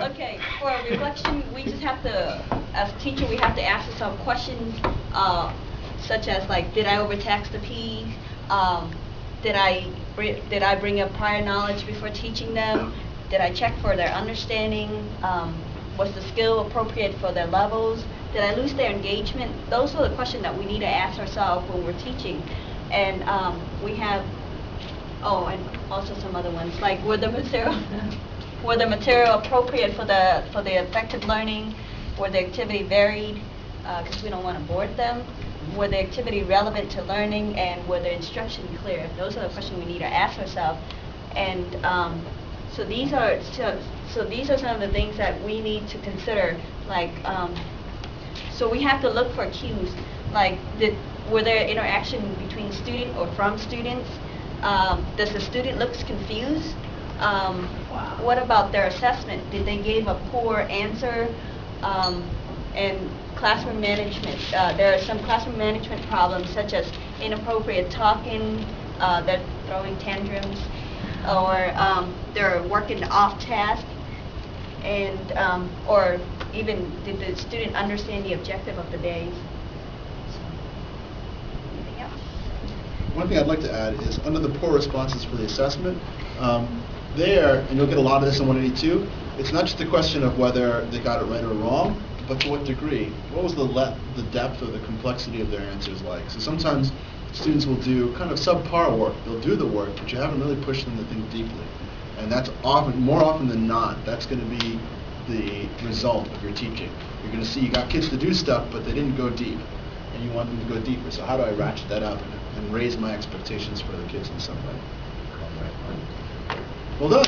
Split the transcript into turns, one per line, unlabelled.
Okay, for reflection, we just have to, as a teacher, we have to ask ourselves questions, such as like, did I overtax the P? Did I bring up prior knowledge before teaching them? Did I check for their understanding? Was the skill appropriate for their levels? Did I lose their engagement? Those are the questions that we need to ask ourselves when we're teaching. And we have, oh, and also some other ones, like were the material appropriate for the effective learning? Were the activity varied? Because we don't want to board them. Were the activity relevant to learning, and were the instruction clear? Those are the questions we need to ask ourselves. And so these are some of the things that we need to consider. Like, so we have to look for cues. Like, were there interaction between student or from students? Does the student looks confused? What about their assessment? Did they give a poor answer? And classroom management. There are some classroom management problems, such as inappropriate talking, they're throwing tantrums, or they're working off task, and or even did the student understand the objective of the day? Anything else?
One thing I'd like to add is under the poor responses for the assessment, there, and you'll get a lot of this in 182, it's not just a question of whether they got it right or wrong, but to what degree. What was the depth or the complexity of their answers like? So sometimes students will do kind of subpar work. They'll do the work, but you haven't really pushed them to think deeply. And that's more often than not, that's going to be the result of your teaching. You're going to see you got kids to do stuff, but they didn't go deep. And you want them to go deeper. So how do I ratchet that up and raise my expectations for the kids in some way? Well done.